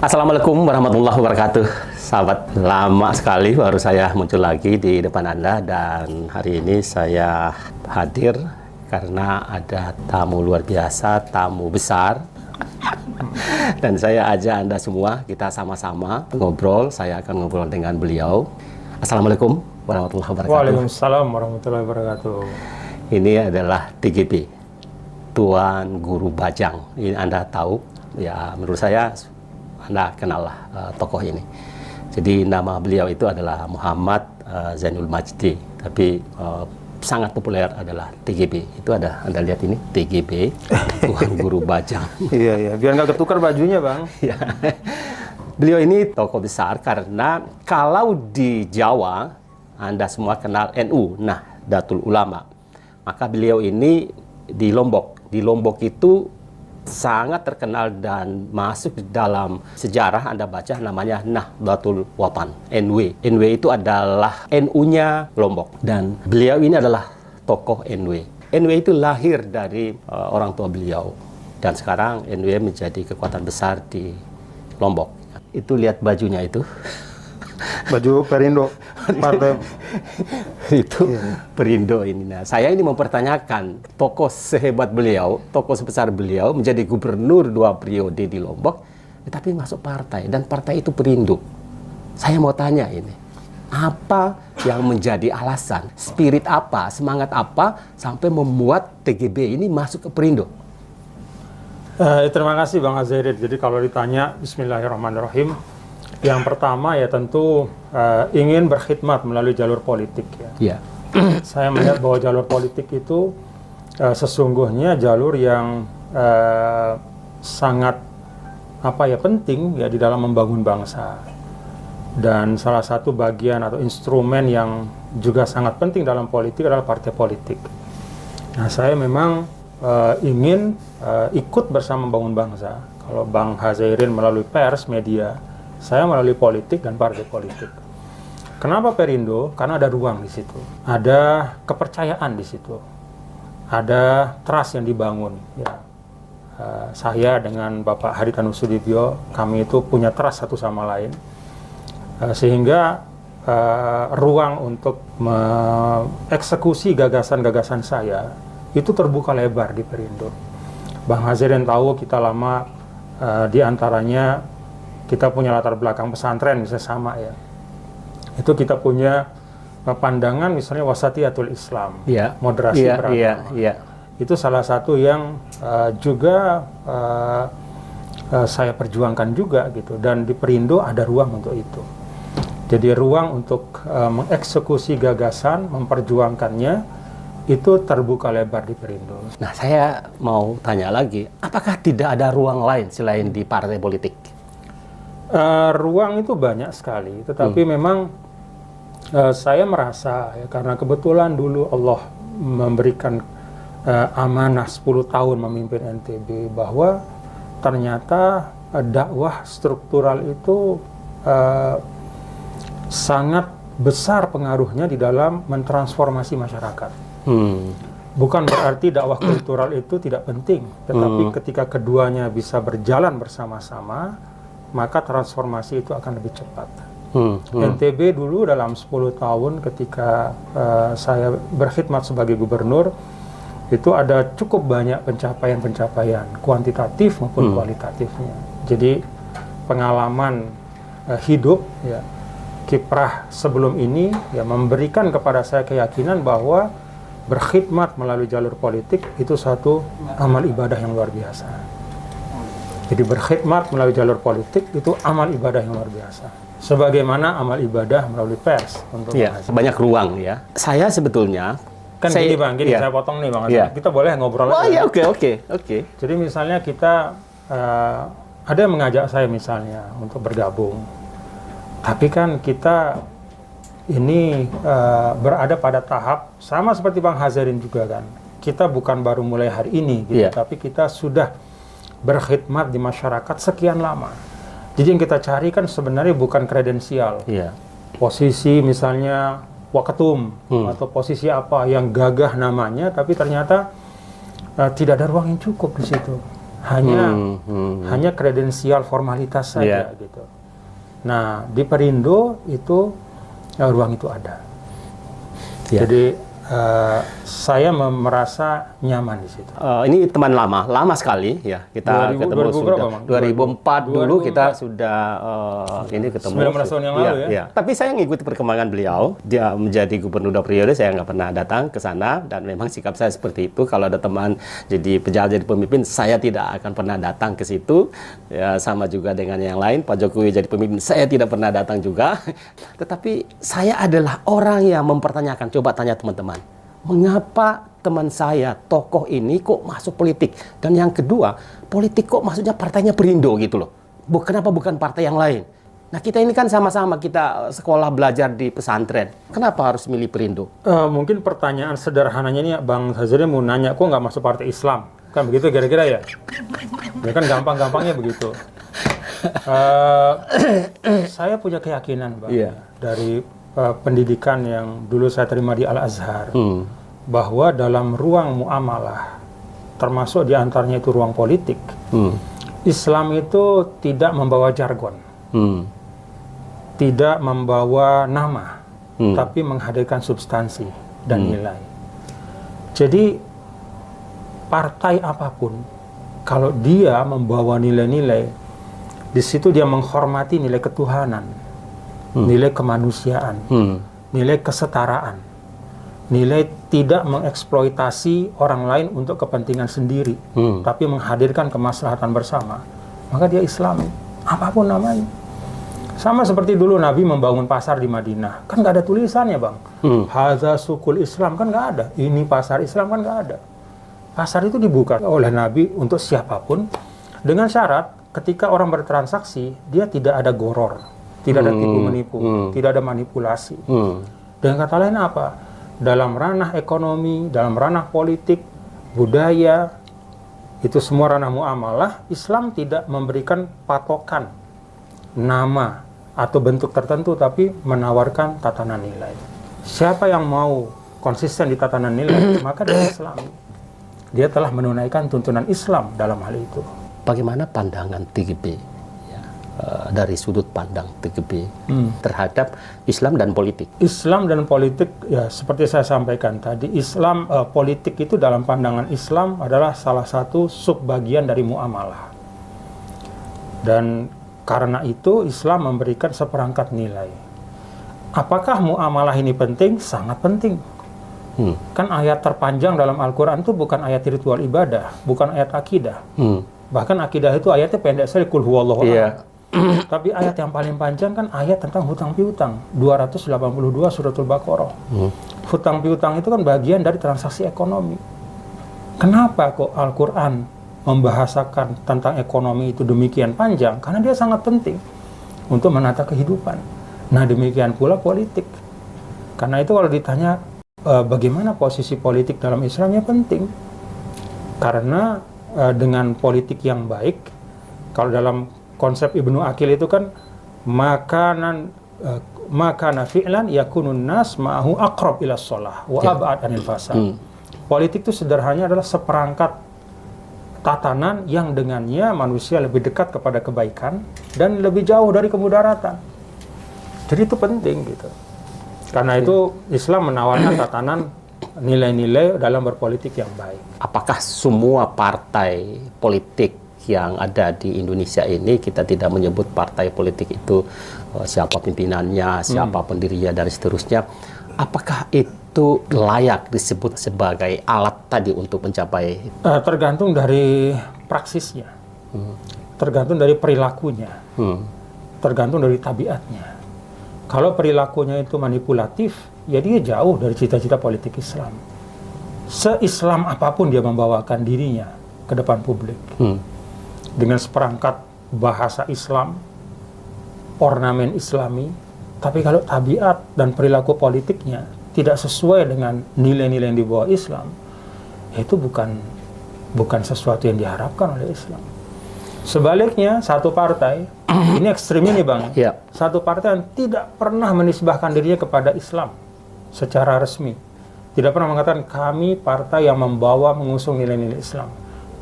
Assalamualaikum warahmatullahi wabarakatuh. Sahabat, lama sekali baru saya muncul lagi di depan Anda, dan hari ini saya hadir karena ada tamu luar biasa, tamu besar. Dan saya ajak Anda semua, kita sama-sama ngobrol. Saya akan ngobrol dengan beliau. Assalamualaikum warahmatullahi wabarakatuh. Waalaikumsalam warahmatullahi wabarakatuh. Ini adalah TGB, Tuan Guru Bajang. Ini Anda tahu, ya menurut saya Anda kenal lah tokoh ini. Jadi nama beliau itu adalah Muhammad Zainul Majdi, tapi sangat populer adalah TGB. Itu ada, Anda lihat ini, TGB, Tuan Guru Bajang. Iya, biar nggak ketukar bajunya, Bang. Ya. Beliau ini tokoh besar karena kalau di Jawa, Anda semua kenal NU, Nahdlatul Ulama. Maka beliau ini di Lombok. Di Lombok itu sangat terkenal dan masuk di dalam sejarah. Anda baca namanya Nahdlatul Watan, NW. NW itu adalah NU-nya Lombok, dan beliau ini adalah tokoh NW. NW itu lahir dari orang tua beliau, dan sekarang NW menjadi kekuatan besar di Lombok. Itu lihat bajunya itu. Baju Perindo, partai Itu Perindo ini. Nah, saya ini mempertanyakan tokoh sehebat beliau, tokoh sebesar beliau menjadi gubernur 2 periode di Lombok, tapi masuk partai, dan partai itu Perindo. Saya mau tanya ini, apa yang menjadi alasan, spirit apa, semangat apa sampai membuat TGB ini masuk ke Perindo? Terima kasih Bang Azairid. Jadi kalau ditanya, Bismillahirrahmanirrahim. Yang pertama ya tentu ingin berkhidmat melalui jalur politik ya. Saya melihat bahwa jalur politik itu sesungguhnya jalur yang sangat penting ya di dalam membangun bangsa. Dan salah satu bagian atau instrumen yang juga sangat penting dalam politik adalah partai politik. Nah, saya memang ingin ikut bersama membangun bangsa. Kalau Bang Hazairin melalui pers, media, saya melalui politik dan partai politik. Kenapa Perindo? Karena ada ruang di situ, ada kepercayaan di situ, ada trust yang dibangun. Ya, saya dengan Bapak Haritanu Sudibyo, kami itu punya trust satu sama lain, sehingga ruang untuk mengeksekusi gagasan-gagasan saya itu terbuka lebar di Perindo. Bang Hazairin tahu kita lama di antaranya. Kita punya latar belakang pesantren, misalnya sama ya. Itu kita punya pandangan misalnya wasatiyatul Islam, moderasi beragama. Itu salah satu yang juga saya perjuangkan juga gitu. Dan di Perindo ada ruang untuk itu. Jadi ruang untuk mengeksekusi gagasan, memperjuangkannya, itu terbuka lebar di Perindo. Nah, saya mau tanya lagi, apakah tidak ada ruang lain selain di partai politik? Ruang itu banyak sekali, tetapi memang saya merasa ya, karena kebetulan dulu Allah memberikan amanah 10 tahun memimpin NTB, bahwa ternyata dakwah struktural itu sangat besar pengaruhnya di dalam mentransformasi masyarakat. Bukan berarti dakwah kultural itu tidak penting, tetapi ketika keduanya bisa berjalan bersama-sama, maka transformasi itu akan lebih cepat. NTB dulu dalam 10 tahun ketika saya berkhidmat sebagai gubernur, itu ada cukup banyak pencapaian-pencapaian, kuantitatif maupun kualitatifnya. Jadi pengalaman hidup, ya, kiprah sebelum ini ya, memberikan kepada saya keyakinan bahwa berkhidmat melalui jalur politik itu satu amal ibadah yang luar biasa. Jadi berkhidmat melalui jalur politik itu amal ibadah yang luar biasa. Sebagaimana amal ibadah melalui pers. Banyak ruang ya. Saya sebetulnya gini Bang, saya potong nih Bang. Kita boleh ngobrol aja. Oke. Jadi misalnya kita ada yang mengajak saya misalnya untuk bergabung. Tapi kan kita ini berada pada tahap sama seperti Bang Hazairin juga kan. Kita bukan baru mulai hari ini gitu, tapi kita sudah berkhidmat di masyarakat sekian lama. Jadi yang kita cari kan sebenarnya bukan kredensial. Posisi misalnya waketum atau posisi apa yang gagah namanya, tapi ternyata tidak ada ruang yang cukup di situ. hanya kredensial formalitas saja gitu. Nah, di Perindo itu ruang itu ada. Jadi saya merasa nyaman di situ. Ini teman lama sekali ya. Kita 2000, ketemu 2000 sudah berapa, Bang? 2004 dulu kita sudah ini ketemu. 19 tahun yang lalu ya. Tapi saya ngikuti perkembangan beliau. Dia menjadi gubernur 2 periode, saya nggak pernah datang ke sana dan memang sikap saya seperti itu. Kalau ada teman jadi pejabat, jadi pemimpin, saya tidak akan pernah datang ke situ. Ya, sama juga dengan yang lain. Pak Jokowi jadi pemimpin, saya tidak pernah datang juga. Tetapi saya adalah orang yang mempertanyakan. Coba tanya teman-teman. Mengapa teman saya, tokoh ini kok masuk politik? Dan yang kedua, politik kok maksudnya partainya Perindo gitu loh. Kenapa bukan partai yang lain? Nah, kita ini kan sama-sama kita sekolah belajar di pesantren. Kenapa harus milih Perindo? Mungkin pertanyaan sederhananya nih Bang Hazari mau nanya, kok nggak masuk partai Islam? Kan begitu kira-kira ya? Ya kan gampang-gampangnya begitu. Saya punya keyakinan Bang, dari pendidikan yang dulu saya terima di Al-Azhar, bahwa dalam ruang muamalah, termasuk diantaranya itu ruang politik, Islam itu tidak membawa jargon, tidak membawa nama, tapi menghadirkan substansi dan nilai. Jadi partai apapun, kalau dia membawa nilai-nilai, di situ dia menghormati nilai ketuhanan, nilai kemanusiaan, nilai kesetaraan, nilai tidak mengeksploitasi orang lain untuk kepentingan sendiri, tapi menghadirkan kemaslahatan bersama, maka dia Islami, apapun namanya. Sama seperti dulu Nabi membangun pasar di Madinah, kan nggak ada tulisannya Bang. Hadza sukul Islam, kan nggak ada. Ini pasar Islam, kan nggak ada. Pasar itu dibuka oleh Nabi untuk siapapun, dengan syarat ketika orang bertransaksi, dia tidak ada goror. Tidak ada tipu-menipu, tidak ada manipulasi. Dengan kata lain apa? Dalam ranah ekonomi, dalam ranah politik, budaya, itu semua ranah muamalah, Islam tidak memberikan patokan nama atau bentuk tertentu, tapi menawarkan tatanan nilai. Siapa yang mau konsisten di tatanan nilai, maka dia Islami. Dia telah menunaikan tuntunan Islam dalam hal itu. Bagaimana pandangan TGB? Dari sudut pandang TGB terhadap Islam dan politik. Islam dan politik, ya seperti saya sampaikan tadi, Islam politik itu dalam pandangan Islam adalah salah satu subbagian dari muamalah. Dan karena itu Islam memberikan seperangkat nilai. Apakah muamalah ini penting? Sangat penting. Kan ayat terpanjang dalam Al-Quran itu bukan ayat ritual ibadah, bukan ayat akidah. Bahkan akidah itu ayatnya pendek sekali, kul huwallahu ahad. Tapi ayat yang paling panjang kan ayat tentang hutang piutang, 282 suratul Baqarah. Hutang piutang itu kan bagian dari transaksi ekonomi. Kenapa kok Al-Quran membahasakan tentang ekonomi itu demikian panjang? Karena dia sangat penting untuk menata kehidupan. Nah, demikian pula politik. Karena itu kalau ditanya bagaimana posisi politik dalam Islam, ya penting. Karena dengan politik yang baik, kalau dalam konsep Ibnu Aqil itu kan makana fi'lan yakunun nas ma'ahu aqrab ila shalah wa ab'ad anil fasad. Politik itu sederhananya adalah seperangkat tatanan yang dengannya manusia lebih dekat kepada kebaikan dan lebih jauh dari kemudaratan. Jadi itu penting gitu. Karena itu Islam menawarkan tatanan nilai-nilai dalam berpolitik yang baik. Apakah semua partai politik yang ada di Indonesia ini, kita tidak menyebut partai politik itu siapa pimpinannya, siapa pendirinya, dan seterusnya, apakah itu layak disebut sebagai alat tadi untuk mencapai? Tergantung dari praksisnya, tergantung dari perilakunya, tergantung dari tabiatnya. Kalau perilakunya itu manipulatif, ya dia jauh dari cita-cita politik Islam. Se-Islam apapun dia membawakan dirinya ke depan publik. Dengan seperangkat bahasa Islam, ornamen Islami, tapi kalau tabiat dan perilaku politiknya tidak sesuai dengan nilai-nilai yang dibawa Islam, itu bukan sesuatu yang diharapkan oleh Islam. Sebaliknya, satu partai, ini ekstrim ini Bang, satu partai yang tidak pernah menisbahkan dirinya kepada Islam secara resmi, tidak pernah mengatakan kami partai yang mengusung nilai-nilai Islam,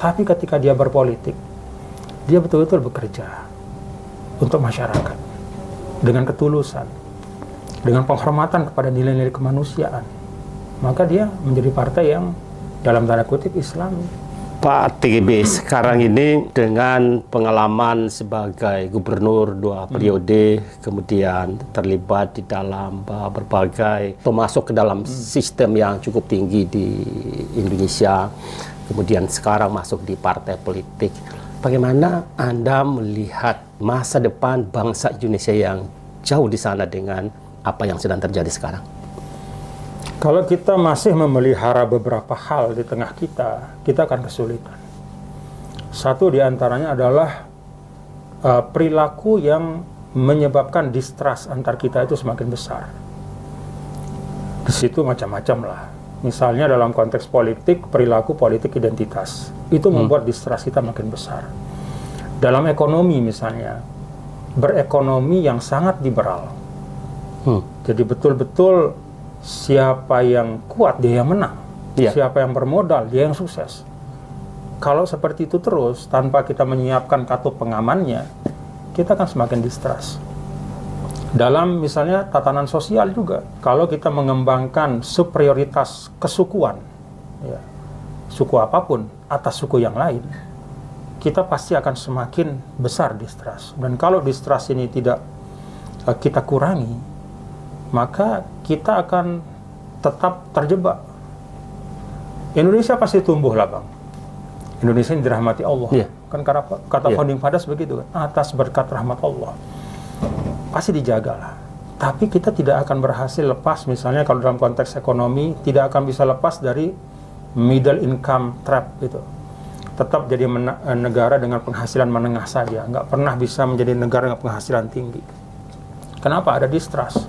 Tapi ketika dia berpolitik, dia betul-betul bekerja untuk masyarakat dengan ketulusan, dengan penghormatan kepada nilai-nilai kemanusiaan, maka dia menjadi partai yang dalam tanda kutip Islami. Pak TGB sekarang ini dengan pengalaman sebagai gubernur 2 periode, kemudian terlibat di dalam berbagai, atau masuk ke dalam sistem yang cukup tinggi di Indonesia, kemudian sekarang masuk di partai politik. Bagaimana Anda melihat masa depan bangsa Indonesia yang jauh di sana dengan apa yang sedang terjadi sekarang? Kalau kita masih memelihara beberapa hal di tengah kita akan kesulitan. Satu di antaranya adalah perilaku yang menyebabkan distrust antar kita itu semakin besar. Di situ macam-macam lah. Misalnya dalam konteks politik, perilaku politik identitas. Itu membuat distrust kita makin besar. Dalam ekonomi misalnya, berekonomi yang sangat liberal. Jadi betul-betul siapa yang kuat, dia yang menang. Siapa yang bermodal, dia yang sukses. Kalau seperti itu terus, tanpa kita menyiapkan kartu pengamannya, kita akan semakin distrust. Dalam misalnya tatanan sosial juga, kalau kita mengembangkan superioritas kesukuan, ya, suku apapun atas suku yang lain, kita pasti akan semakin besar distrust. Dan kalau distrust ini tidak kita kurangi, maka kita akan tetap terjebak. Indonesia pasti tumbuh lah, Bang. Indonesia ini dirahmati Allah. Kan kata founding fathers begitu kan, atas berkat rahmat Allah. Pasti dijagalah. Tapi kita tidak akan berhasil lepas, misalnya kalau dalam konteks ekonomi, tidak akan bisa lepas dari middle income trap itu. Tetap jadi negara dengan penghasilan menengah saja, nggak pernah bisa menjadi negara dengan penghasilan tinggi. Kenapa? Ada distrust.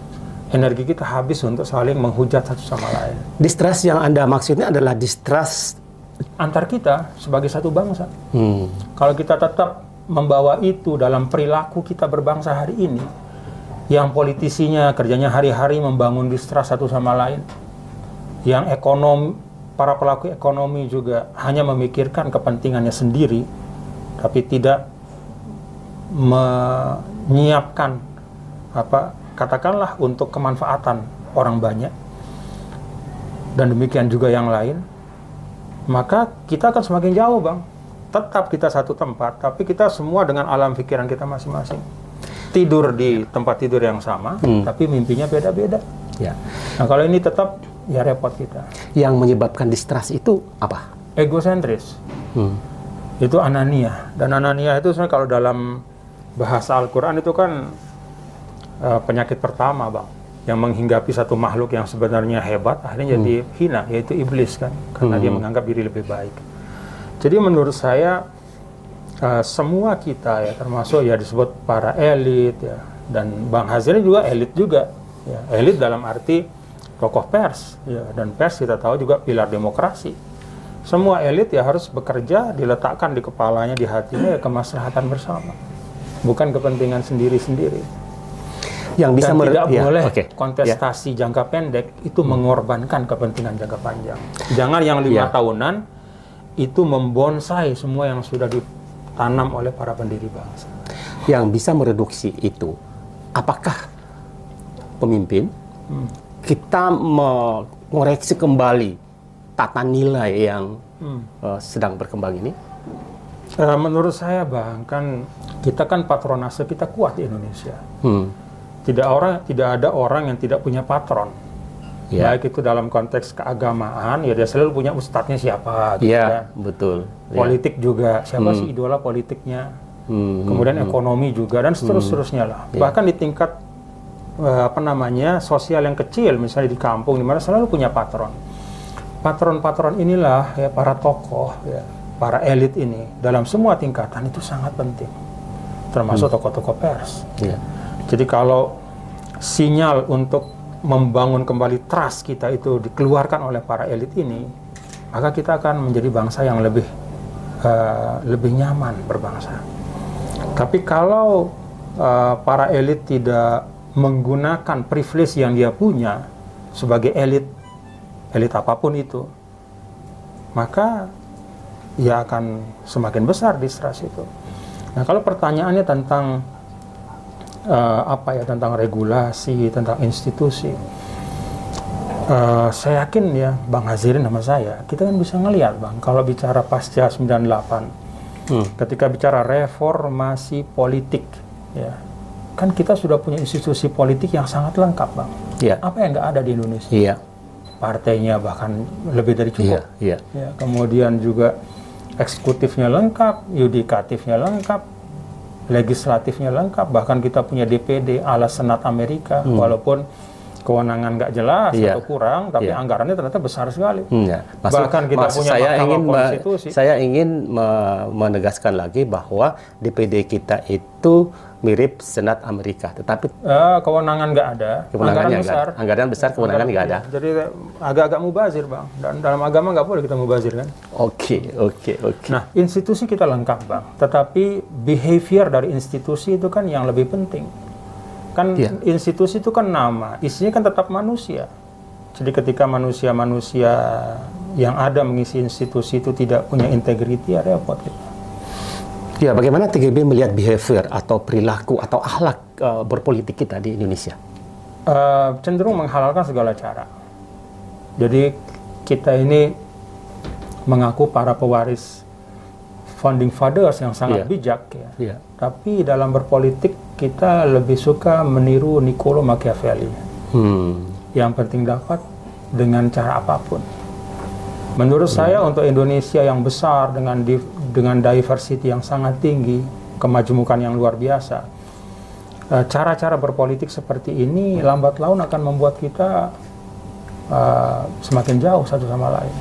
Energi kita habis untuk saling menghujat satu sama lain. Distrust yang Anda maksudnya adalah distrust antar kita sebagai satu bangsa. Kalau kita tetap membawa itu dalam perilaku kita berbangsa hari ini, yang politisinya kerjanya hari-hari membangun distrust satu sama lain, yang para pelaku ekonomi juga hanya memikirkan kepentingannya sendiri, tapi tidak menyiapkan katakanlah untuk kemanfaatan orang banyak, dan demikian juga yang lain, maka kita akan semakin jauh, Bang. Tetap kita satu tempat, tapi kita semua dengan alam pikiran kita masing-masing. Tidur di tempat tidur yang sama, tapi mimpinya beda-beda. Nah, kalau ini tetap, ya repot kita. Yang menyebabkan distrust itu apa? Egosentris. Itu anania. Dan anania itu sebenarnya kalau dalam bahasa Al-Quran itu kan penyakit pertama, Bang, yang menghinggapi satu makhluk yang sebenarnya hebat, akhirnya jadi hina, yaitu iblis kan, karena dia menganggap diri lebih baik. Jadi menurut saya semua kita ya, termasuk ya disebut para elit ya, dan Bang Hazri juga elit juga, ya, elit dalam arti tokoh pers, ya, dan pers kita tahu juga pilar demokrasi. Semua elit ya harus bekerja, diletakkan di kepalanya, di hatinya ya kemaslahatan bersama, bukan kepentingan sendiri-sendiri. Yang bisa tidak boleh kontestasi jangka pendek itu mengorbankan kepentingan jangka panjang. Jangan yang 5 tahunan itu membonsai semua yang sudah ditanam oleh para pendiri bangsa. Yang bisa mereduksi itu, apakah pemimpin kita mengoreksi kembali tata nilai yang sedang berkembang ini? Menurut saya, Bang, kan kita kan patronase kita kuat di Indonesia. Tidak ada orang yang tidak punya patron. Baik itu dalam konteks keagamaan, ya dia selalu punya ustadznya siapa. Gitu kan. Betul. Politik juga, siapa sih idola politiknya. Kemudian ekonomi juga, dan seterusnya lah. Bahkan di tingkat sosial yang kecil, misalnya di kampung, di mana selalu punya patron. Patron-patron inilah ya para tokoh, ya, para elit ini dalam semua tingkatan itu sangat penting. Termasuk tokoh-tokoh pers. Jadi kalau sinyal untuk membangun kembali trust kita itu dikeluarkan oleh para elit ini, maka kita akan menjadi bangsa yang lebih nyaman berbangsa. Tapi kalau para elit tidak menggunakan privilege yang dia punya sebagai elit apapun itu, maka ya akan semakin besar distrust itu. Nah, kalau pertanyaannya tentang tentang regulasi, tentang institusi, saya yakin ya Bang Hazirin sama saya, kita kan bisa ngelihat Bang, kalau bicara pasca 98, ketika bicara reformasi politik, ya kan kita sudah punya institusi politik yang sangat lengkap Bang. Yeah. Apa yang nggak ada di Indonesia? Iya. Partainya bahkan lebih dari cukup. Iya. Ya, kemudian juga eksekutifnya lengkap, yudikatifnya lengkap, legislatifnya lengkap, bahkan kita punya DPD ala Senat Amerika, walaupun kewenangan nggak jelas atau kurang, tapi anggarannya ternyata besar sekali. Bahkan kita punya Mahkamah Konstitusi. Saya ingin menegaskan lagi bahwa DPD kita itu mirip Senat Amerika, tetapi kewenangan nggak ada, anggaran besar, kewenangan nggak ada. Jadi agak-agak mubazir Bang, dan dalam agama nggak boleh kita mubazir kan. Oke. Nah, institusi kita lengkap Bang, tetapi behavior dari institusi itu kan yang lebih penting. Kan institusi itu kan nama, isinya kan tetap manusia. Jadi ketika manusia-manusia yang ada mengisi institusi itu tidak punya integriti, ya repot gitu. Ya, bagaimana TGB melihat behavior atau perilaku atau akhlak berpolitik kita di Indonesia? Cenderung menghalalkan segala cara. Jadi kita ini mengaku para pewaris founding fathers yang sangat bijak ya. Tapi dalam berpolitik kita lebih suka meniru Niccolo Machiavelli. Yang penting dapat dengan cara apapun. Menurut saya untuk Indonesia yang besar dengan diversity yang sangat tinggi, kemajemukan yang luar biasa, cara-cara berpolitik seperti ini lambat laun akan membuat kita semakin jauh satu sama lain.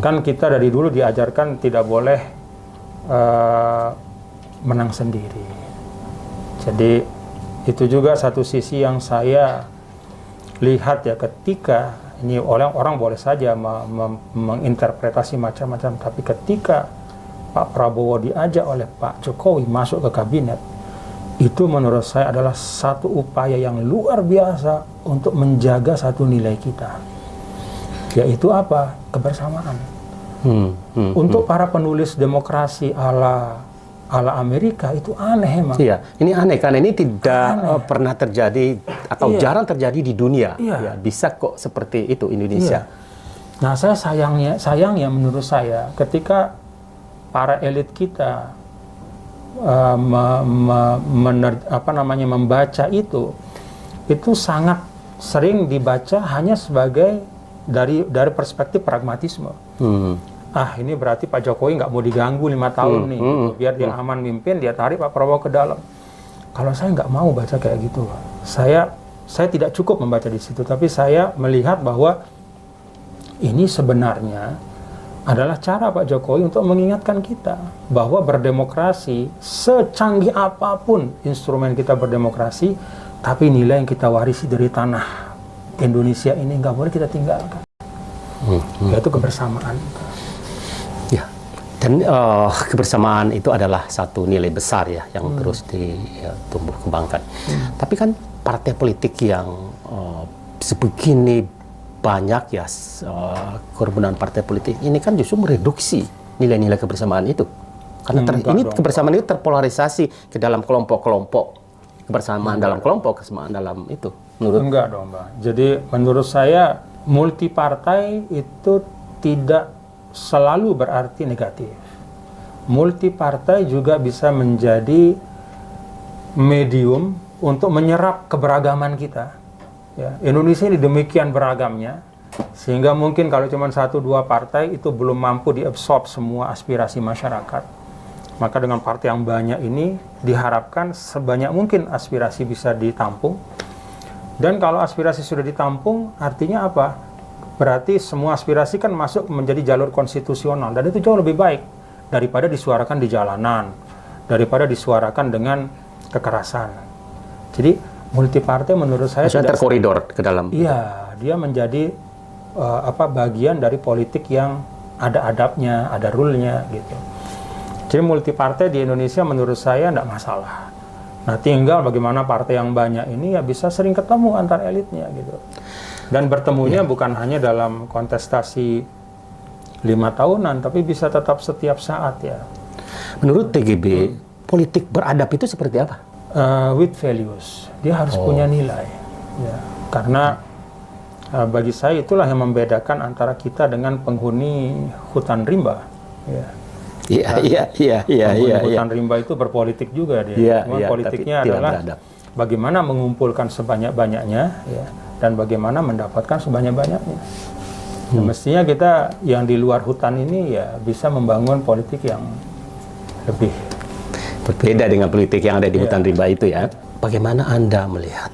Kan kita dari dulu diajarkan tidak boleh menang sendiri. Jadi itu juga satu sisi yang saya lihat ya, ketika ini orang boleh saja menginterpretasi macam-macam, tapi ketika Pak Prabowo diajak oleh Pak Jokowi masuk ke kabinet, itu menurut saya adalah satu upaya yang luar biasa untuk menjaga satu nilai kita, yaitu apa? Kebersamaan. Untuk para penulis demokrasi ala Amerika itu aneh emang. Iya, ini aneh karena ini tidak pernah terjadi atau jarang terjadi di dunia. Ya, bisa kok seperti itu Indonesia. Nah, saya sayangnya menurut saya ketika para elit kita membaca itu sangat sering dibaca hanya sebagai dari perspektif pragmatisme. Ini berarti Pak Jokowi nggak mau diganggu 5 tahun nih, gitu. Biar dia aman mimpin, dia tarik Pak Prabowo ke dalam. Kalau saya nggak mau baca kayak gitu, saya tidak cukup membaca di situ, tapi saya melihat bahwa ini sebenarnya adalah cara Pak Jokowi untuk mengingatkan kita bahwa berdemokrasi, secanggih apapun instrumen kita berdemokrasi, tapi nilai yang kita warisi dari tanah Indonesia ini nggak boleh kita tinggalkan, yaitu kebersamaan. Ya, dan kebersamaan itu adalah satu nilai besar ya yang terus ditumbuh kembangkan. Tapi kan partai politik yang sebegini banyak ya korbanan partai politik ini kan justru mereduksi nilai-nilai kebersamaan itu. Karena kebersamaan itu terpolarisasi ke dalam kelompok-kelompok. Kebersamaan dalam kelompok, kebersamaan dalam itu. Enggak dong, Bang. Jadi menurut saya multi partai itu tidak selalu berarti negatif. Multi partai juga bisa menjadi medium untuk menyerap keberagaman kita. Ya, Indonesia ini demikian beragamnya, sehingga mungkin kalau cuma 1-2 partai itu belum mampu diabsorb semua aspirasi masyarakat. Maka dengan partai yang banyak ini diharapkan sebanyak mungkin aspirasi bisa ditampung. Dan kalau aspirasi sudah ditampung, artinya apa? Berarti semua aspirasi kan masuk menjadi jalur konstitusional, dan itu jauh lebih baik daripada disuarakan di jalanan, daripada disuarakan dengan kekerasan. Jadi multi partai menurut saya sudah terkoridor ke dalam. Iya, dia menjadi bagian dari politik yang ada adabnya, ada rule-nya gitu. Jadi multi partai di Indonesia menurut saya tidak masalah. Nah, tinggal bagaimana partai yang banyak ini ya bisa sering ketemu antar elitnya gitu. Dan bertemunya bukan hanya dalam kontestasi 5 tahunan, tapi bisa tetap setiap saat ya. Menurut TGB, politik beradab itu seperti apa? With values, dia harus punya nilai. Ya. Karena bagi saya itulah yang membedakan antara kita dengan penghuni hutan rimba. Ya. Penghuni hutan rimba itu berpolitik juga dia. Cuma politiknya adalah bagaimana mengumpulkan sebanyak-banyaknya, ya, dan bagaimana mendapatkan sebanyak-banyaknya. Nah, mestinya kita yang di luar hutan ini ya bisa membangun politik yang lebih berbeda dengan politik yang ada di hutan rimba itu ya. Bagaimana Anda melihat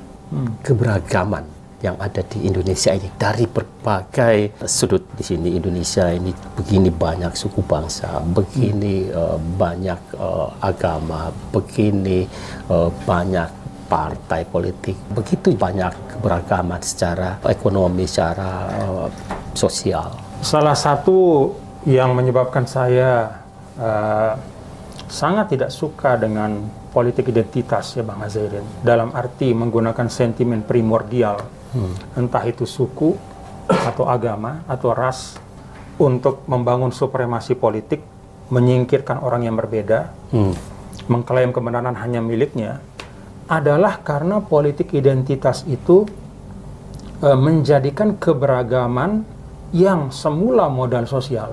keberagaman yang ada di Indonesia ini dari berbagai sudut? Di sini Indonesia ini begini banyak suku bangsa, begini banyak agama, begini banyak partai politik, begitu banyak keberagaman secara ekonomi, secara sosial. Salah satu yang menyebabkan saya sangat tidak suka dengan politik identitas ya Bang Azairin, dalam arti menggunakan sentimen primordial, entah itu suku atau agama atau ras, untuk membangun supremasi politik, menyingkirkan orang yang berbeda, mengklaim kebenaran hanya miliknya, adalah karena politik identitas itu menjadikan keberagaman yang semula modal sosial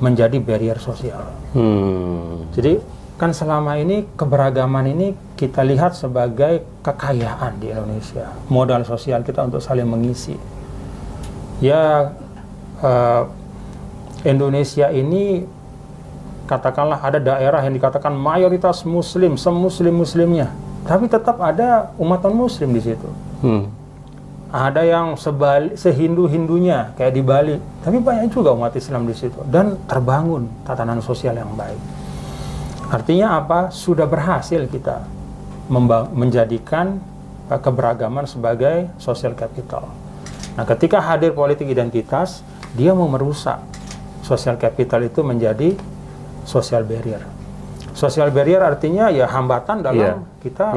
menjadi barrier sosial. Jadi kan selama ini keberagaman ini kita lihat sebagai kekayaan di Indonesia, modal sosial kita untuk saling mengisi. Ya, Indonesia ini katakanlah ada daerah yang dikatakan mayoritas Muslim, semuslim-muslimnya, tapi tetap ada umat non-Muslim di situ. Ada yang sehindu-hindunya kayak di Bali, tapi banyak juga umat Islam di situ, dan terbangun tatanan sosial yang baik. Artinya apa? Sudah berhasil kita menjadikan keberagaman sebagai social capital. Nah, ketika hadir politik identitas, dia mau merusak social capital itu menjadi social barrier. Social barrier artinya ya hambatan dalam kita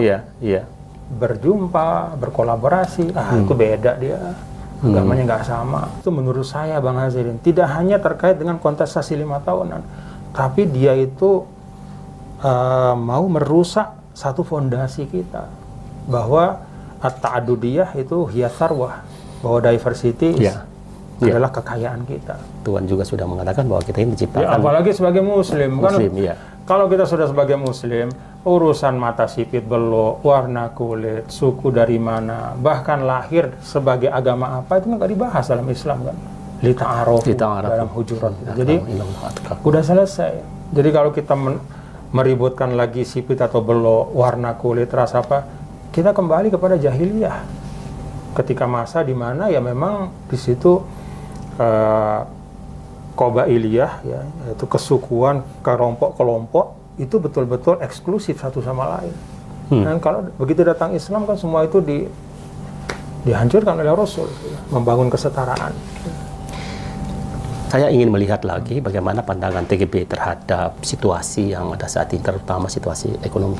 berjumpa, berkolaborasi. Itu beda dia. Agamanya nggak sama. Itu menurut saya Bang Azairin, tidak hanya terkait dengan kontestasi 5 tahunan, tapi dia itu mau merusak satu fondasi kita, bahwa at-ta'adudiyah itu hiya sarwah, bahwa diversity adalah kekayaan kita. Tuhan juga sudah mengatakan bahwa kita ini diciptakan. Apalagi sebagai Muslim kan. Kalau kita sudah sebagai Muslim, urusan mata sipit belok, warna kulit, suku dari mana, bahkan lahir sebagai agama apa, itu nggak dibahas dalam Islam kan. Lita'arofu dalam Hujurat. Jadi udah selesai. Jadi kalau kita meributkan lagi sipit atau belok, warna kulit, ras apa, kita kembali kepada jahiliyah. Ketika masa di mana ya memang di situ Qabailiyah, ya, yaitu kesukuan, kelompok-kelompok itu betul-betul eksklusif satu sama lain. Dan kalau begitu datang Islam kan semua itu dihancurkan oleh Rasul, membangun kesetaraan. Saya ingin melihat lagi bagaimana pandangan TGB terhadap situasi yang ada saat ini, terutama situasi ekonomi.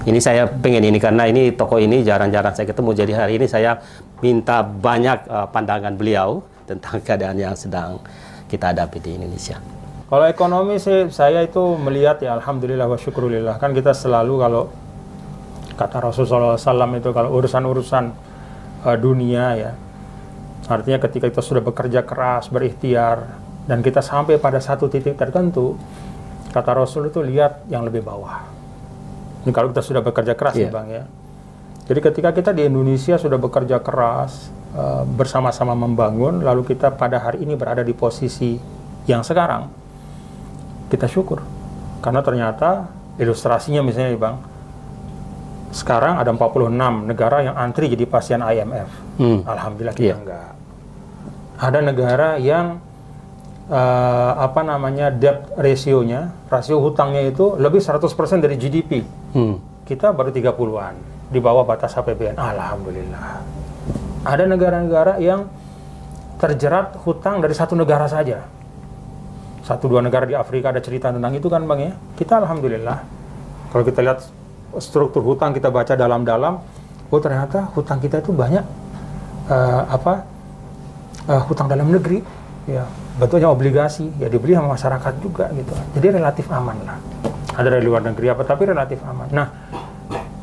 Ini saya pengen ini karena ini tokoh ini jarang-jarang saya ketemu, jadi hari ini saya minta banyak pandangan beliau tentang keadaan yang sedang kita hadapi di Indonesia. Kalau ekonomi sih saya itu melihat ya alhamdulillah wa syukurillah, kan kita selalu kalau kata Rasulullah SAW itu kalau urusan-urusan dunia ya, artinya ketika kita sudah bekerja keras, berikhtiar, dan kita sampai pada satu titik tertentu, kata Rasul itu lihat yang lebih bawah. Ini kalau kita sudah bekerja keras ya Bang ya. Jadi ketika kita di Indonesia sudah bekerja keras, bersama-sama membangun, lalu kita pada hari ini berada di posisi yang sekarang, kita syukur. Karena ternyata ilustrasinya misalnya Bang, sekarang ada 46 negara yang antri jadi pasien IMF. Alhamdulillah kita enggak. Ada negara yang debt rasionya, rasio hutangnya itu lebih 100% dari GDP. Kita baru 30-an, di bawah batas APBN. Alhamdulillah. Ada negara-negara yang terjerat hutang dari satu negara saja. 1-2 negara di Afrika ada cerita tentang itu kan Bang ya. Kita alhamdulillah, kalau kita lihat struktur hutang, kita baca dalam-dalam, ternyata hutang kita itu banyak hutang dalam negeri. ya bentuknya obligasi, ya dibeli sama masyarakat juga gitu. Jadi relatif aman lah. Ada dari luar negeri apa, tapi relatif aman. Nah,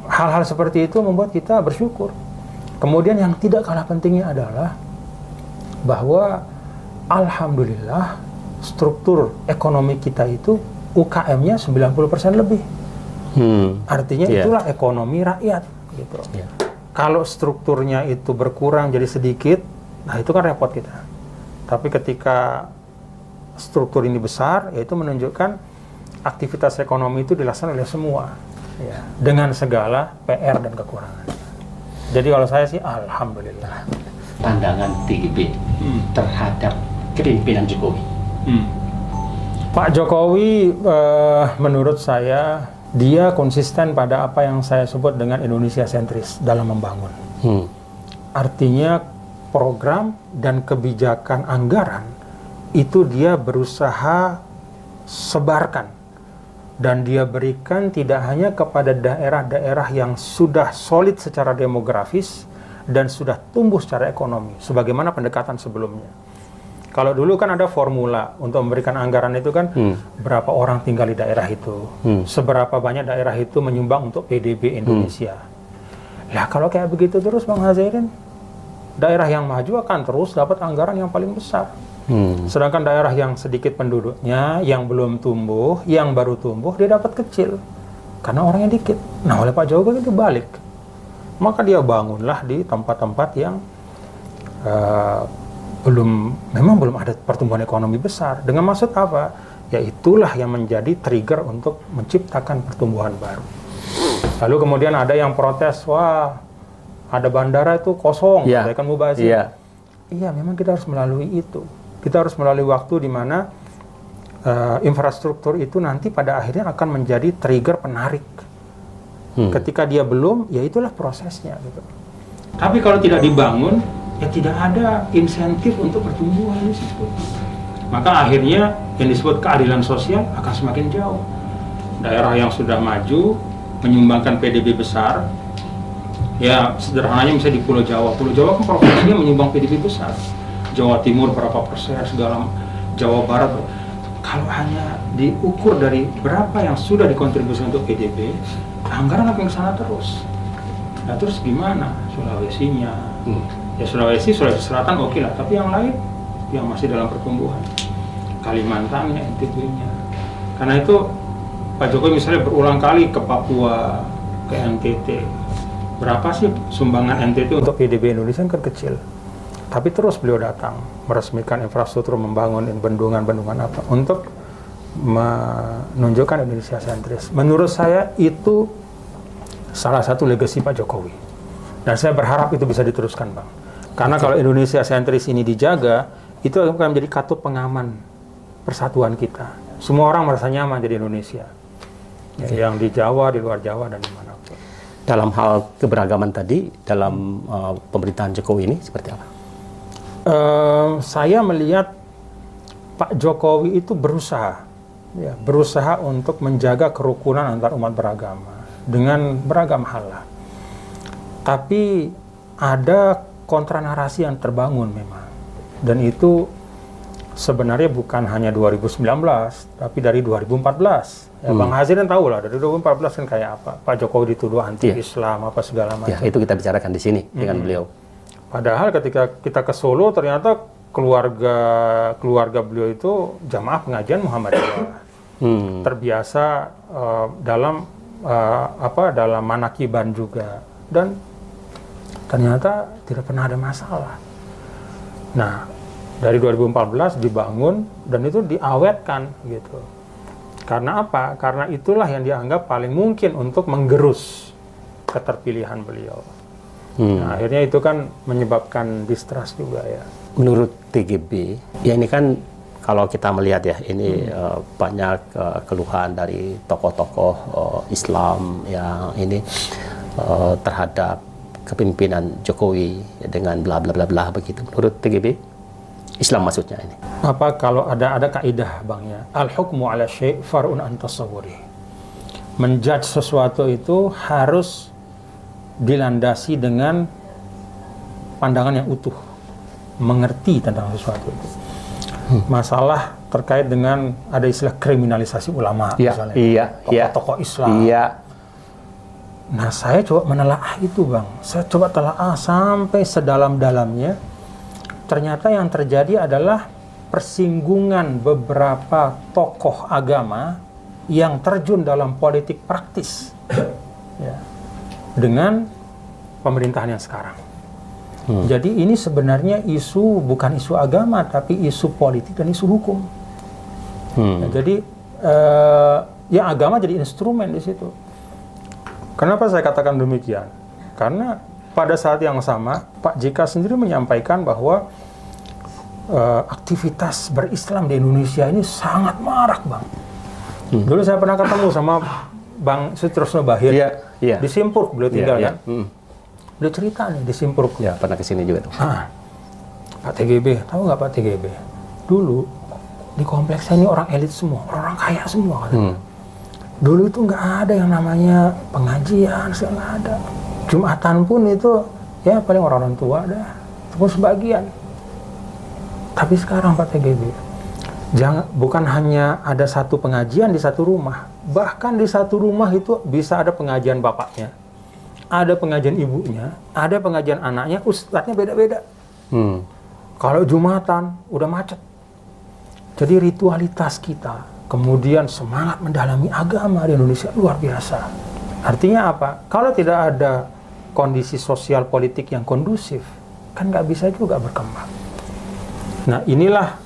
hal-hal seperti itu membuat kita bersyukur. Kemudian yang tidak kalah pentingnya adalah bahwa alhamdulillah struktur ekonomi kita itu UKM-nya 90% lebih. Artinya itulah ekonomi rakyat gitu. Kalau strukturnya itu berkurang jadi sedikit, nah itu kan repot kita. Tapi ketika struktur ini besar, yaitu menunjukkan aktivitas ekonomi itu dilaksanakan oleh semua, ya, dengan segala PR dan kekurangan. Jadi kalau saya sih alhamdulillah. Pandangan TGB terhadap kepemimpinan Jokowi. Pak Jokowi menurut saya dia konsisten pada apa yang saya sebut dengan Indonesia sentris dalam membangun. Artinya program dan kebijakan anggaran itu dia berusaha sebarkan dan dia berikan tidak hanya kepada daerah-daerah yang sudah solid secara demografis dan sudah tumbuh secara ekonomi sebagaimana pendekatan sebelumnya. Kalau dulu kan ada formula untuk memberikan anggaran itu kan berapa orang tinggal di daerah itu, seberapa banyak daerah itu menyumbang untuk PDB Indonesia. Lah kalau kayak begitu terus Bang Hazirin, daerah yang maju akan terus dapat anggaran yang paling besar. Sedangkan daerah yang sedikit penduduknya, yang belum tumbuh, yang baru tumbuh, dia dapat kecil karena orangnya dikit. Nah oleh Pak Jokowi itu balik, maka dia bangunlah di tempat-tempat yang memang belum ada pertumbuhan ekonomi besar. Dengan maksud apa? Ya itulah yang menjadi trigger untuk menciptakan pertumbuhan baru. Lalu kemudian ada yang protes, wah ada bandara itu kosong, mereka kan mubazir. Iya, memang kita harus melalui itu. Kita harus melalui waktu di mana infrastruktur itu nanti pada akhirnya akan menjadi trigger penarik. Ketika dia belum, ya itulah prosesnya. Gitu. Tapi kalau tidak dibangun, ya tidak ada insentif untuk pertumbuhan di situ. Maka akhirnya yang disebut keadilan sosial akan semakin jauh. Daerah yang sudah maju, menyumbangkan PDB besar, ya sederhananya misalnya di Pulau Jawa. Pulau Jawa kan provinsinya menyumbang PDB besar. Jawa Timur berapa persen, segala Jawa Barat. Kalau hanya diukur dari berapa yang sudah dikontribusikan untuk PDB, anggaran akan ke sana terus. Nah terus gimana Sulawesinya? Ya Sulawesi Selatan oke lah, tapi yang lain yang masih dalam pertumbuhan. Kalimantannya, NTB-nya. Karena itu Pak Jokowi misalnya berulang kali ke Papua, ke NTT. Berapa sih sumbangan NTT untuk PDB Indonesia kan kecil. Tapi terus beliau datang, meresmikan infrastruktur, membangun bendungan-bendungan apa, untuk menunjukkan Indonesia sentris. Menurut saya itu salah satu legasi Pak Jokowi. Dan saya berharap itu bisa diteruskan, Bang. Karena kalau Indonesia sentris ini dijaga, itu akan menjadi katup pengaman persatuan kita. Semua orang merasa nyaman jadi Indonesia. Ya, yang di Jawa, di luar Jawa, dan dimanapun. Dalam hal keberagaman tadi, dalam pemerintahan Jokowi ini seperti apa? Saya melihat Pak Jokowi itu berusaha untuk menjaga kerukunan antar umat beragama dengan beragam hal lah. Tapi ada kontranarasi yang terbangun memang, dan itu sebenarnya bukan hanya 2019, tapi dari 2014. Ya, Bang Hazirin tahu lah, dari 2014 kan kayak apa. Pak Jokowi dituduh anti-Islam, apa segala macam. Ya, itu kita bicarakan di sini dengan beliau. Padahal ketika kita ke Solo, ternyata keluarga beliau itu jamaah pengajian Muhammadiyah. Terbiasa dalam manakiban juga. Dan ternyata tidak pernah ada masalah. Nah, dari 2014 dibangun dan itu diawetkan gitu. Karena apa? Karena itulah yang dianggap paling mungkin untuk menggerus keterpilihan beliau. Nah, akhirnya itu kan menyebabkan distrust juga ya. Menurut TGB, ya ini kan kalau kita melihat ya, ini banyak keluhan dari tokoh-tokoh Islam yang ini terhadap kepemimpinan Jokowi dengan bla bla bla bla begitu. Menurut TGB, Islam maksudnya ini. Apa kalau ada kaidah Bang ya? Al-hukmu ala syai' far'un an tasawwuri. Menjudge sesuatu itu harus dilandasi dengan pandangan yang utuh, mengerti tentang sesuatu itu. masalah terkait dengan ada istilah kriminalisasi ulama misalnya, tokoh-tokoh Islam. Iya. Nah, saya coba menelaah itu, Bang. Saya coba telaah sampai sedalam-dalamnya. Ternyata yang terjadi adalah persinggungan beberapa tokoh agama yang terjun dalam politik praktis ya, dengan pemerintahan yang sekarang. Jadi ini sebenarnya bukan isu agama, tapi isu politik dan isu hukum. Ya, jadi ya agama jadi instrumen di situ. Kenapa saya katakan demikian? Karena pada saat yang sama Pak JK sendiri menyampaikan bahwa aktivitas berislam di Indonesia ini sangat marak, Bang. Dulu saya pernah ketemu sama Bang Sutrosno Bahir di Simpurk, beliau tinggal ya. Beliau cerita nih di Simpurk. Ya, pernah kesini juga tuh. Pak TGB, tahu nggak Pak TGB? Dulu di kompleks saya ini orang elit semua, orang kaya semua. Dulu itu nggak ada yang namanya pengajian, nggak ada. Jumatan pun itu ya paling orang tua dah, itu pun sebagian. Tapi sekarang Pak TGB, bukan hanya ada satu pengajian di satu rumah, bahkan di satu rumah itu bisa ada pengajian bapaknya, ada pengajian ibunya, ada pengajian anaknya, ustadznya beda-beda. Kalau Jumatan udah macet. Jadi ritualitas kita, kemudian semangat mendalami agama di Indonesia luar biasa. Artinya apa? Kalau tidak ada kondisi sosial politik yang kondusif, kan nggak bisa juga berkembang. Nah, inilah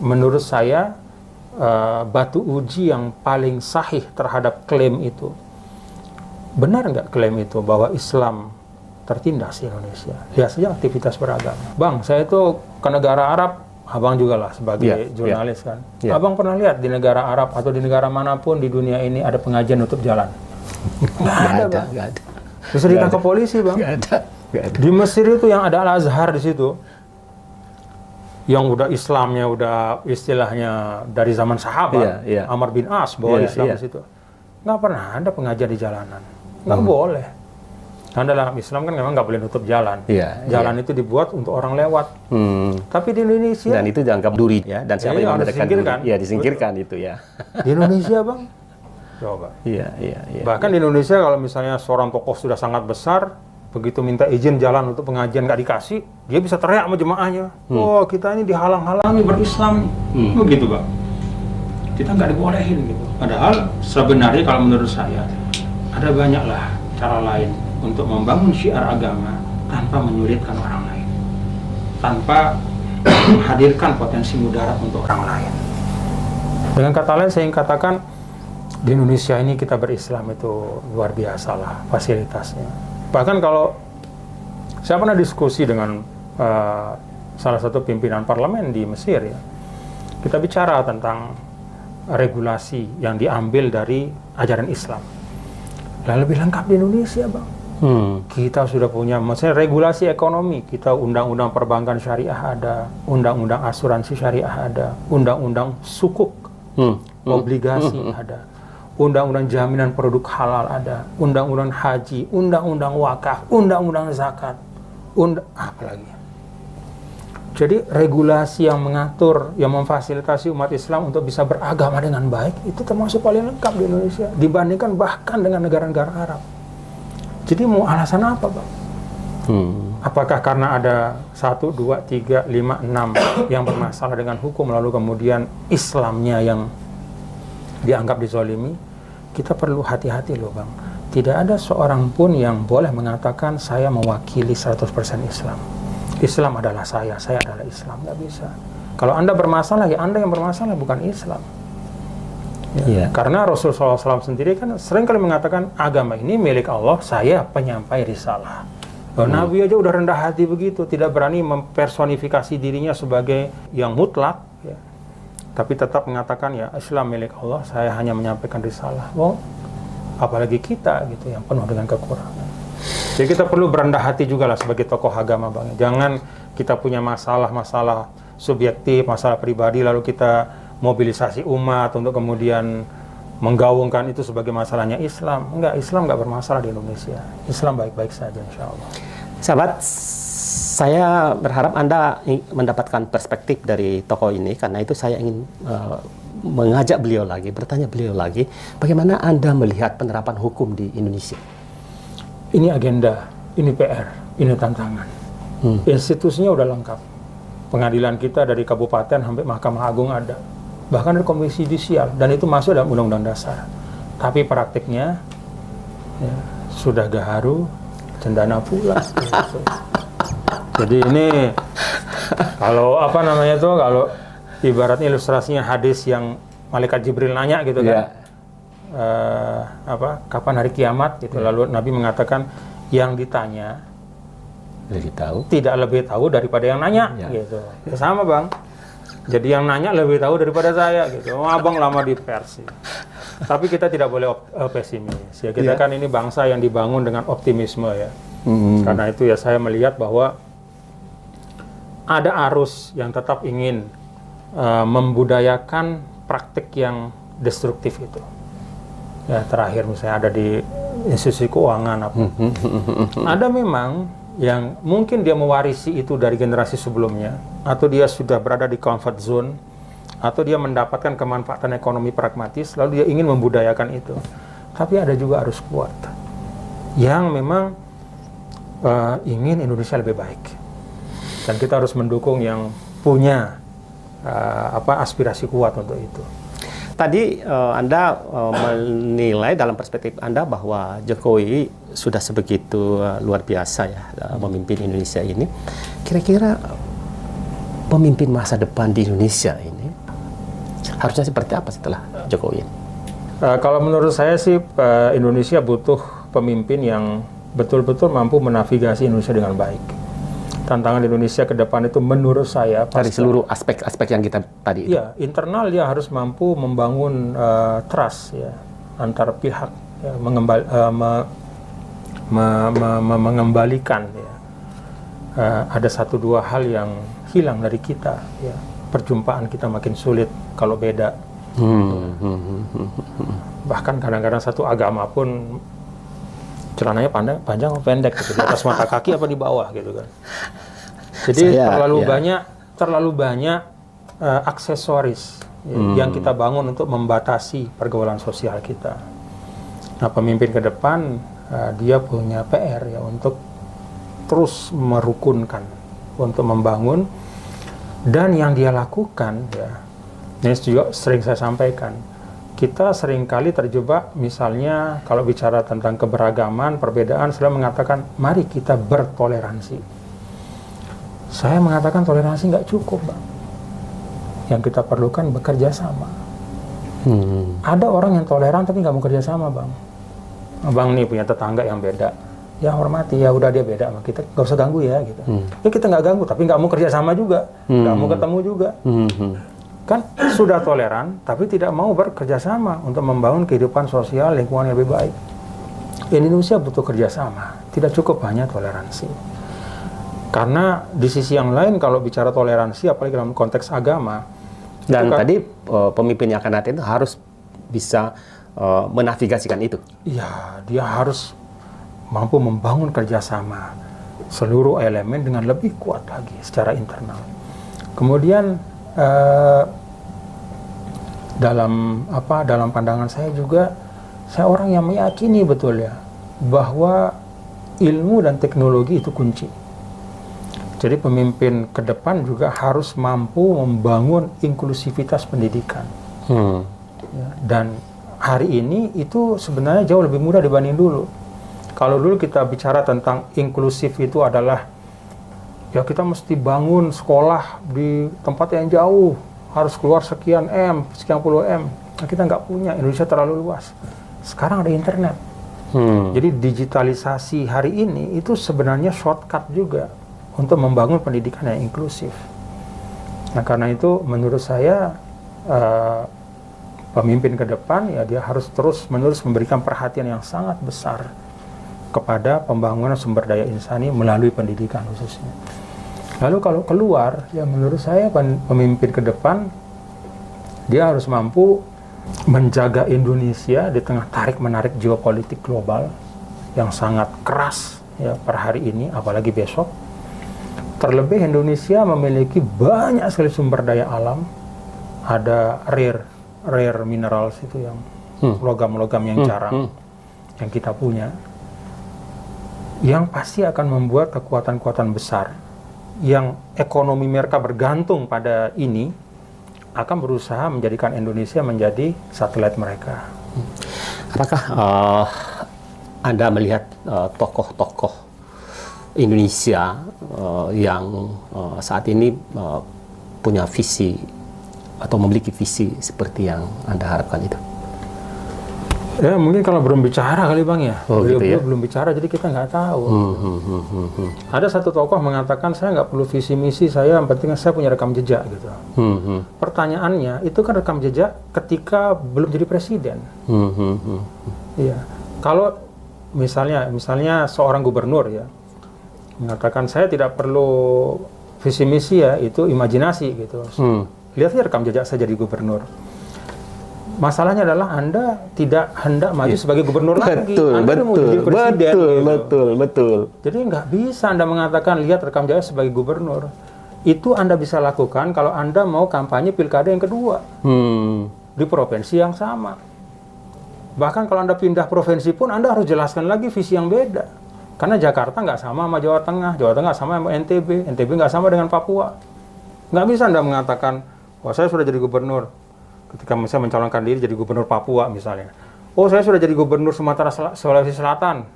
menurut saya batu uji yang paling sahih terhadap klaim itu. Benar nggak klaim itu bahwa Islam tertindas di Indonesia? Lihat saja aktivitas beragama. Bang, saya itu ke negara Arab, Abang juga lah sebagai jurnalis kan. Abang pernah lihat di negara Arab atau di negara manapun di dunia ini ada pengajian nutup jalan? Nggak ada. Bisa ditangkap polisi, Bang. Nggak ada. Di Mesir itu yang ada Al-Azhar di situ, yang udah Islamnya udah istilahnya dari zaman sahabat, Amr bin As bawa Islam di situ. Nggak pernah ada pengajian di jalanan. Nggak boleh. Karena dalam Islam kan memang nggak boleh nutup jalan. Jalan itu dibuat untuk orang lewat. Tapi di Indonesia... Dan itu dianggap duri ya. Dan siapa yang mendekatkan duri? Ya, disingkirkan. Betul. Itu ya. Di Indonesia, Bang. Coba. Iya. Bahkan di Indonesia kalau misalnya seorang tokoh sudah sangat besar, begitu minta izin jalan untuk pengajian nggak dikasih, dia bisa teriak sama jemaahnya. Oh, kita ini dihalang-halangi berislam. Begitu, Bang. Kita nggak dibolehin gitu. Padahal sebenarnya kalau menurut saya, ada banyaklah cara lain untuk membangun syiar agama tanpa menyulitkan orang lain, tanpa menghadirkan potensi mudarat untuk orang lain. Dengan kata lain saya ingin katakan di Indonesia ini kita berislam itu luar biasa lah fasilitasnya. Bahkan kalau saya pernah diskusi dengan salah satu pimpinan parlemen di Mesir ya, kita bicara tentang regulasi yang diambil dari ajaran Islam. Lebih lengkap di Indonesia, Bang. Kita sudah punya, maksudnya regulasi ekonomi, kita undang-undang perbankan syariah ada, undang-undang asuransi syariah ada, undang-undang sukuk, obligasi ada, undang-undang jaminan produk halal ada, undang-undang haji, undang-undang wakaf, undang-undang zakat, apalagi. Jadi regulasi yang mengatur, yang memfasilitasi umat Islam untuk bisa beragama dengan baik, itu termasuk paling lengkap di Indonesia, dibandingkan bahkan dengan negara-negara Arab. Jadi mau alasan apa, Bang? Apakah karena ada 1, 2, 3, 5, 6 yang bermasalah dengan hukum, lalu kemudian Islamnya yang dianggap dizolimi? Kita perlu hati-hati loh, Bang. Tidak ada seorang pun yang boleh mengatakan saya mewakili 100% Islam. Islam adalah saya adalah Islam. Nggak bisa. Kalau Anda bermasalah, ya Anda yang bermasalah, bukan Islam. Karena Rasulullah SAW sendiri kan sering kali mengatakan agama ini milik Allah, saya penyampai risalah. Nabi aja udah rendah hati begitu, tidak berani mempersonifikasi dirinya sebagai yang mutlak, ya. Tapi tetap mengatakan ya Islam milik Allah, saya hanya menyampaikan risalah. Apalagi kita gitu yang penuh dengan kekurangan. Jadi kita perlu berendah hati juga lah sebagai tokoh agama, Bang. Jangan kita punya masalah-masalah subjektif, masalah pribadi, lalu kita mobilisasi umat untuk kemudian menggaungkan itu sebagai masalahnya Islam. Enggak, Islam enggak bermasalah di Indonesia. Islam baik-baik saja, insya Allah. Sahabat, Saya berharap Anda mendapatkan perspektif dari tokoh ini, karena itu saya ingin mengajak beliau lagi, bertanya beliau lagi, bagaimana Anda melihat penerapan hukum di Indonesia? Ini agenda, ini PR, ini tantangan. Institusinya udah lengkap. Pengadilan kita dari kabupaten sampai Mahkamah Agung ada. Bahkan ada komisi judisial, dan itu masuk dalam Undang-Undang Dasar. Tapi praktiknya ya, sudah gaharu, cendana pula. Gitu. Jadi ini kalau apa namanya tuh, kalau ibaratnya ilustrasinya hadis yang malaikat Jibril nanya gitu kan, kapan hari kiamat gitu, lalu Nabi mengatakan yang ditanya tidak lebih tahu daripada yang nanya, gitu. Ya, sama Bang. Jadi yang nanya lebih tahu daripada saya gitu. Abang lama di pers. Tapi kita tidak boleh pesimis. Ya, kita kan ini bangsa yang dibangun dengan optimisme ya. Karena itu ya saya melihat bahwa ada arus yang tetap ingin membudayakan praktik yang destruktif itu. Ya, terakhir misalnya ada di institusi keuangan apa. Ada memang yang mungkin dia mewarisi itu dari generasi sebelumnya, atau dia sudah berada di comfort zone, atau dia mendapatkan kemanfaatan ekonomi pragmatis, lalu dia ingin membudayakan itu. Tapi ada juga arus kuat yang memang ingin Indonesia lebih baik, dan kita harus mendukung yang punya aspirasi kuat untuk itu. Tadi Anda menilai dalam perspektif Anda bahwa Jokowi sudah sebegitu luar biasa ya memimpin Indonesia ini. Kira-kira pemimpin masa depan di Indonesia ini harusnya seperti apa setelah Jokowi? Kalau menurut saya sih Indonesia butuh pemimpin yang betul-betul mampu menavigasi Indonesia dengan baik. Tantangan Indonesia ke depan itu menurut saya dari seluruh aspek-aspek yang kita tadi itu. Ya, internal dia harus mampu membangun trust ya antar pihak, ya, mengembalikan ya. Ada 1-2 hal yang hilang dari kita ya. Perjumpaan kita makin sulit kalau beda. Bahkan kadang-kadang satu agama pun celananya panjang atau pendek gitu, di atas mata kaki apa di bawah gitu kan. Jadi terlalu banyak aksesoris yang kita bangun untuk membatasi pergaulan sosial kita. Nah, pemimpin ke depan dia punya PR ya untuk terus merukunkan, untuk membangun, dan yang dia lakukan ya, ini juga sering saya sampaikan. Kita seringkali terjebak, misalnya kalau bicara tentang keberagaman, perbedaan, selalu mengatakan, mari kita bertoleransi. Saya mengatakan toleransi nggak cukup, Bang. Yang kita perlukan bekerja sama. Ada orang yang toleran tapi nggak mau kerja sama, Bang. Bang nih punya tetangga yang beda. Ya hormati, ya udah dia beda sama kita, nggak usah ganggu ya, gitu. Ya kita nggak ganggu, tapi nggak mau kerja sama juga. Nggak mau ketemu juga. Kan sudah toleran, tapi tidak mau bekerja sama untuk membangun kehidupan sosial lingkungan yang lebih baik. Indonesia butuh kerjasama, tidak cukup hanya toleransi. Karena di sisi yang lain, kalau bicara toleransi, apalagi dalam konteks agama, dan tadi pemimpin yang akan datang itu harus bisa menavigasikan itu. Iya, dia harus mampu membangun kerjasama seluruh elemen dengan lebih kuat lagi secara internal. Kemudian dalam pandangan saya juga, saya orang yang meyakini betul ya bahwa ilmu dan teknologi itu kunci. Jadi pemimpin ke depan juga harus mampu membangun inklusivitas pendidikan. Ya, dan hari ini itu sebenarnya jauh lebih mudah dibanding dulu. Kalau dulu kita bicara tentang inklusif itu adalah ya kita mesti bangun sekolah di tempat yang jauh, harus keluar sekian puluh M. Nah, kita nggak punya, Indonesia terlalu luas. Sekarang ada internet. Jadi digitalisasi hari ini itu sebenarnya shortcut juga untuk membangun pendidikan yang inklusif. Nah, karena itu menurut saya pemimpin ke depan ya dia harus terus-menerus memberikan perhatian yang sangat besar kepada pembangunan sumber daya insani melalui pendidikan khususnya. Lalu kalau keluar, ya menurut saya pemimpin ke depan dia harus mampu menjaga Indonesia di tengah tarik-menarik geopolitik global yang sangat keras ya per hari ini, apalagi besok. Terlebih Indonesia memiliki banyak sekali sumber daya alam, ada rare minerals itu yang logam-logam yang jarang yang kita punya, yang pasti akan membuat kekuatan-kekuatan besar yang ekonomi mereka bergantung pada ini akan berusaha menjadikan Indonesia menjadi satelit mereka. Apakah Anda melihat tokoh-tokoh Indonesia yang saat ini punya visi atau memiliki visi seperti yang Anda harapkan itu? Ya mungkin kalau belum bicara kali Bang ya. Gitu ya? Belum bicara jadi kita nggak tahu. Ada satu tokoh mengatakan saya nggak perlu visi misi, saya yang penting saya punya rekam jejak gitu. Pertanyaannya itu kan rekam jejak ketika belum jadi presiden. Iya. Kalau misalnya seorang gubernur ya mengatakan saya tidak perlu visi misi ya, itu imajinasi gitu. Lihat aja rekam jejak saya jadi gubernur. Masalahnya adalah Anda tidak hendak maju sebagai gubernur lagi. Anda mau jadi presiden. Betul. Jadi nggak bisa Anda mengatakan lihat rekam jejak sebagai gubernur. Itu Anda bisa lakukan kalau Anda mau kampanye pilkada yang kedua di provinsi yang sama. Bahkan kalau Anda pindah provinsi pun Anda harus jelaskan lagi visi yang beda. Karena Jakarta nggak sama Jawa Tengah sama sama NTB nggak sama dengan Papua. Nggak bisa Anda mengatakan, wah saya sudah jadi gubernur. Ketika misalnya mencalonkan diri jadi gubernur Papua misalnya. Oh saya sudah jadi gubernur Sumatera Sulawesi Selatan.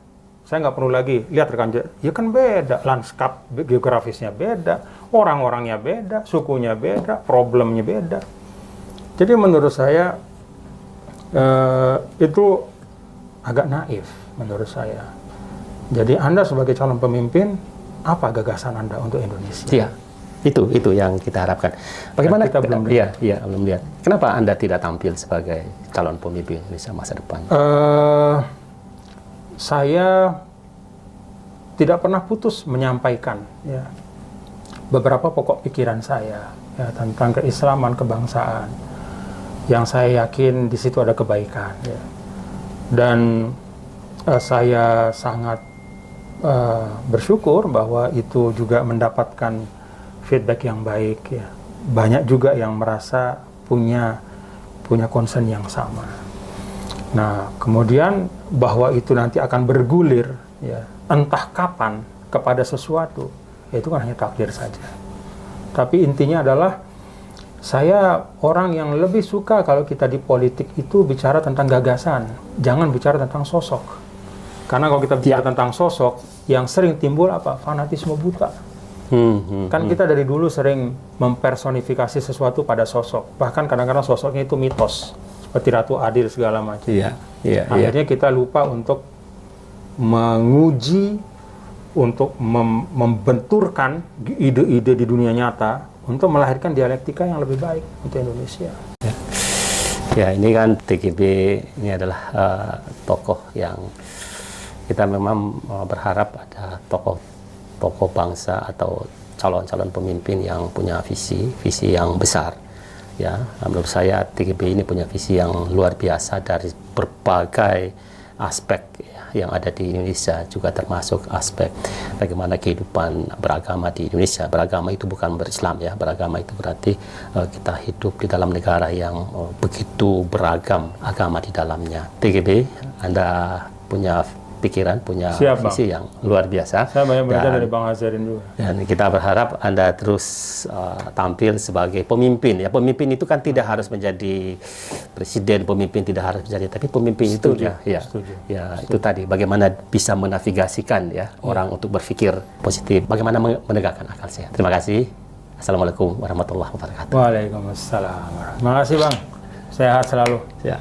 Saya nggak perlu lagi lihat rekam jejak. Ya kan beda, lanskap geografisnya beda, orang-orangnya beda, sukunya beda, problemnya beda. Jadi menurut saya itu agak naif menurut saya. Jadi Anda sebagai calon pemimpin, apa gagasan Anda untuk Indonesia? Iya. Itu yang kita harapkan. Bagaimana kita belum lihat. Belum lihat. Kenapa Anda tidak tampil sebagai calon pemimpin Indonesia masa depan? Saya tidak pernah putus menyampaikan ya beberapa pokok pikiran saya ya tentang keislaman, kebangsaan, yang saya yakin di situ ada kebaikan ya. Dan saya sangat bersyukur bahwa itu juga mendapatkan feedback yang baik ya. Banyak juga yang merasa punya concern yang sama. Nah, kemudian bahwa itu nanti akan bergulir ya, entah kapan kepada sesuatu, ya itu kan hanya takdir saja. Tapi intinya adalah saya orang yang lebih suka kalau kita di politik itu bicara tentang gagasan, jangan bicara tentang sosok. Karena kalau kita bicara tentang sosok, yang sering timbul apa? Fanatisme buta. Kan kita dari dulu sering mempersonifikasi sesuatu pada sosok. Bahkan kadang-kadang sosoknya itu mitos. Seperti Ratu Adil segala macam. Akhirnya kita lupa untuk menguji, untuk membenturkan ide-ide di dunia nyata, untuk melahirkan dialektika yang lebih baik untuk Indonesia. Ya, ini kan TGB ini adalah tokoh yang kita memang berharap ada tokoh bangsa atau calon-calon pemimpin yang punya visi yang besar. Ya, menurut saya TGB ini punya visi yang luar biasa dari berbagai aspek yang ada di Indonesia, juga termasuk aspek bagaimana kehidupan beragama di Indonesia. Beragama itu bukan berislam ya, beragama itu berarti kita hidup di dalam negara yang begitu beragam agama di dalamnya. TGB, Anda punya pikiran, punya visi yang luar biasa. Saya banyak belajar dari Bang Azharin juga. Dan kita berharap Anda terus tampil sebagai pemimpin. Ya, pemimpin itu kan tidak harus menjadi presiden, pemimpin tidak harus menjadi, tapi pemimpin itu itu tadi bagaimana bisa menavigasikan ya orang untuk berpikir positif, bagaimana menegakkan akal sehat. Terima kasih. Assalamualaikum warahmatullahi wabarakatuh. Waalaikumsalam. Terima kasih Bang. Sehat selalu. Ya.